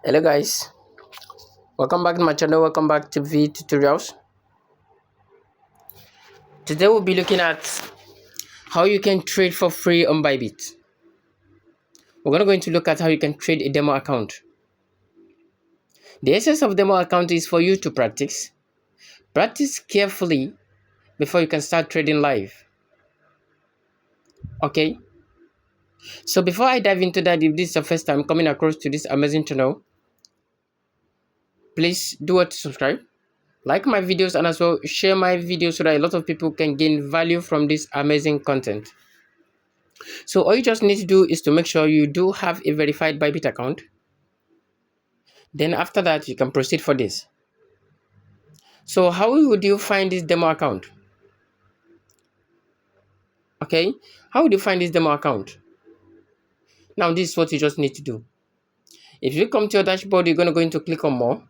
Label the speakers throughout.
Speaker 1: Hello guys, welcome back to my channel. Welcome back to V tutorials. Today we'll be looking at how you can trade for free on Bybit. We're going to look at how you can trade a demo account. The essence of demo account is for you to practice. Practice carefully before you can start trading live. Okay, so before I dive into that, if this is your first time coming across to this amazing channel, please do what to subscribe, like my videos, and as well share my videos so that a lot of people can gain value from this amazing content. So all you just need to do is to make sure you do have a verified Bybit account. Then after that, you can proceed for this. So how would you find this demo account? Okay, how would you find this demo account? Now this is what you just need to do. If you come to your dashboard, you're going to go into click on more.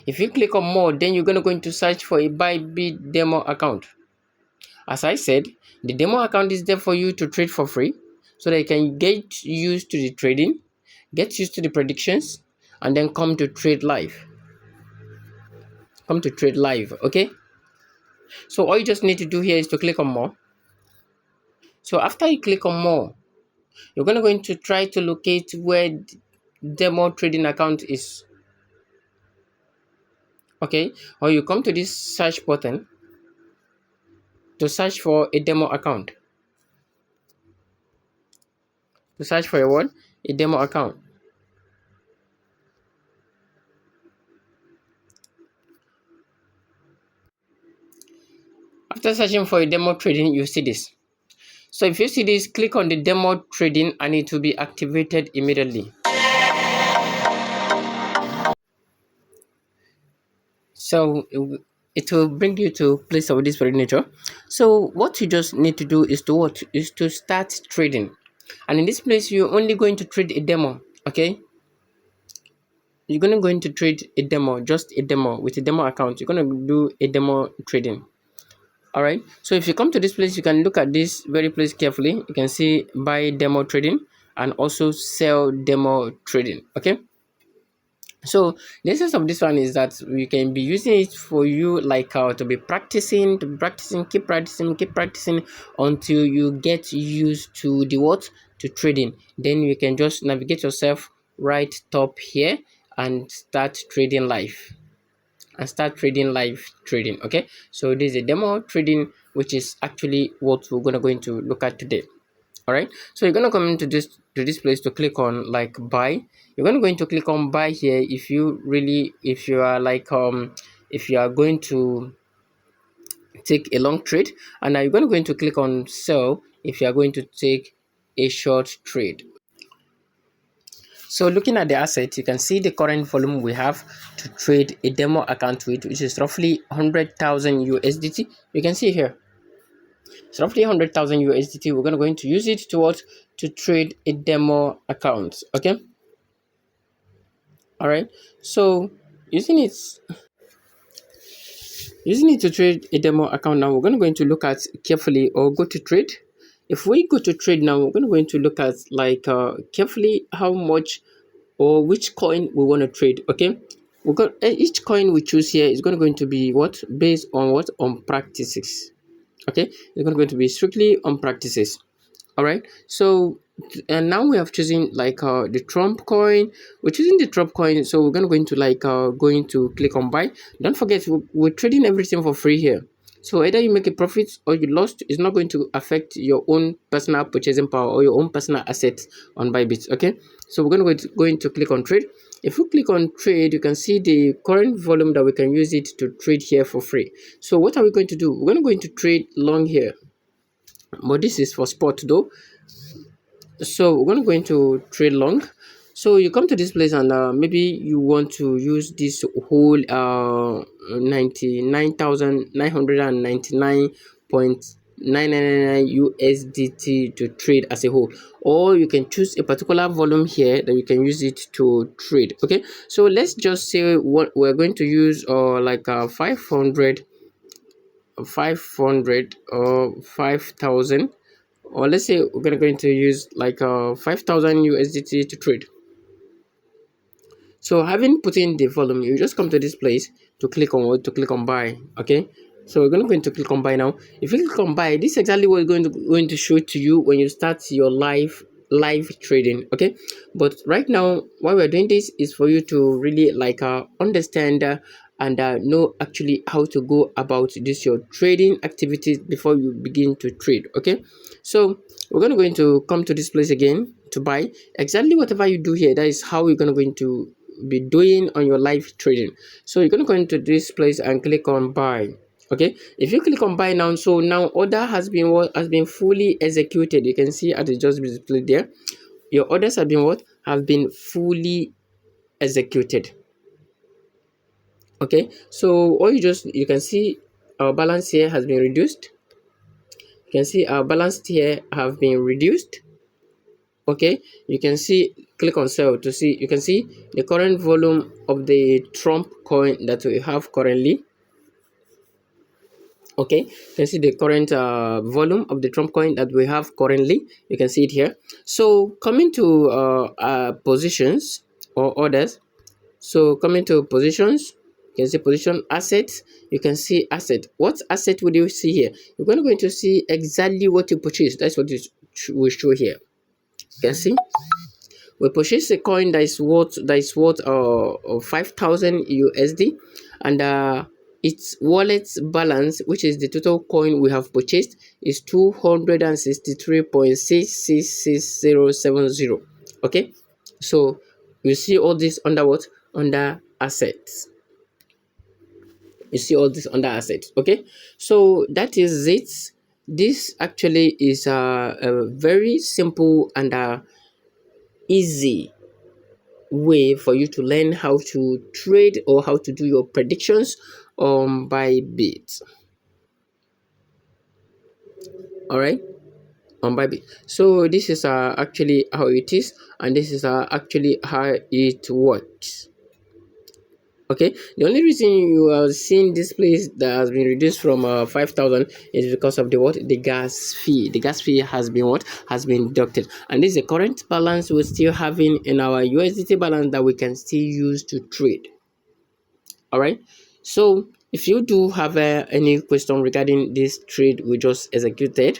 Speaker 1: If you click on more, then you're going to go into search for a Bybit demo account. As I said, the demo account is there for you to trade for free so that you can get used to the trading, get used to the predictions, and then come to trade live. Okay, so all you just need to do here is to click on more. So after you click on more, you're going to try to locate where demo trading account is. Okay, or you come to this search button to search for a demo account. To search for a demo account. After searching for a demo trading, you see this. So if you see this, click on the demo trading and it will be activated immediately. So it will bring you to place of this very nature. So what you just need to do is to start trading. And in this place, you're only going to trade a demo. Okay, you're going to go into trade a demo, just a demo with a demo account. You're going to do a demo trading. All right, so if you come to this place, you can look at this very place carefully. You can see buy demo trading and also sell demo trading. Okay, so the essence of this one is that we can be using it for you like to be practicing, keep practicing until you get used to the to trading. Then you can just navigate yourself right top here and start trading live. Trading. Okay, so this is a demo trading, which is actually what we're going to look at today. All right, so you're going to come into this place to click on like buy. You're going to go into click on buy here if you are like if you are going to take a long trade, and now you're going to go into click on sell if you are going to take a short trade. So looking at the asset, you can see the current volume we have to trade a demo account with, which is roughly 100,000 USDT. You can see here, it's roughly 100,000 USDT. We're going to use it to trade a demo account. Okay. All right. So using it to trade a demo account now, we're going to look at carefully or go to trade. If we go to trade now, we're going to look at like carefully how much or which coin we want to trade. Okay, we got each coin we choose here is going to be based on practices. Okay, it's going to be strictly on practices. All right, so and now we have chosen like the Trump coin. We're choosing the Trump coin, so we're going to like going to click on buy. Don't forget, we're trading everything for free here. So either you make a profit or you lost, it's not going to affect your own personal purchasing power or your own personal assets on Bybit. Okay, so we're going to go into click on trade. If you click on trade, you can see the current volume that we can use it to trade here for free. So what are we going to do? We're going to go into trade long here, but this is for spot though. So we're going to go into trade long. So you come to this place and maybe you want to use this whole 99,999.9999 USDT to trade as a whole, or you can choose a particular volume here that you can use it to trade. Okay, so let's just say what we're going to use like 500 or 5,000, or let's say we're going to use like 5,000 USDT to trade. So having put in the volume, you just come to this place to click on what, to click on buy. Okay, so we're going to click on buy now. If you click on buy, this is exactly what is going to show to you when you start your live trading. Okay, but right now why we're doing this is for you to really like understand and know actually how to go about this your trading activities before you begin to trade. Okay, so we're going to come to this place again to buy. Exactly whatever you do here, that is how you're going to be doing on your live trading. So you're going to go into this place and click on buy. Okay, if you click on buy now, so now order has been what has been fully executed. You can see as it just displayed there, your orders have been what have been fully executed. Okay, so all you can see our balance here has been reduced. You can see our balance here have been reduced. Okay, you can see, click on sell to see, you can see the current volume of the Trump coin that we have currently. Okay, you can see the current volume of the Trump coin that we have currently. You can see it here. So coming to positions or orders, so coming to positions, you can see position assets. You can see asset. What asset would you see here? You're going to see exactly what you purchased. That's what it will show here. You can see we purchased a coin that is worth 5,000 USD, and its wallet balance, which is the total coin we have purchased, is 263.666070. Okay, so you see all this under what, under assets. You see all this under assets. Okay, so that is it. This actually is a very simple and easy way for you to learn how to trade or how to do your predictions by Bybit. All right, on Bybit. So this is actually how it is, and this is actually how it works. Okay, the only reason you are seeing this place that has been reduced from 5,000 is because of the what, the gas fee. The gas fee has been what, has been deducted, and this is the current balance we're still having in our USDT balance that we can still use to trade. All right, so if you do have any question regarding this trade we just executed,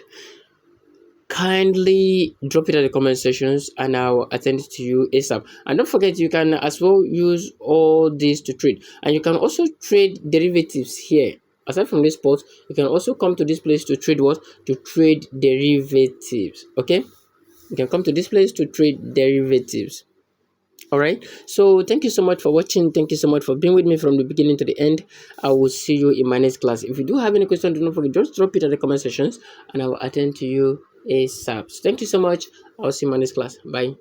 Speaker 1: kindly drop it at the comment sections and I'll attend to you ASAP. And don't forget, you can as well use all these to trade, and you can also trade derivatives here. Aside from this spot, you can also come to this place to trade what, to trade derivatives. Okay, you can come to this place to trade derivatives. All right, so thank you so much for watching. Thank you so much for being with me from the beginning to the end. I will see you in my next class. If you do have any question, do not forget, just drop it at the comment sections and I will attend to you ASAP. So thank you so much. I'll see you in my next class. Bye.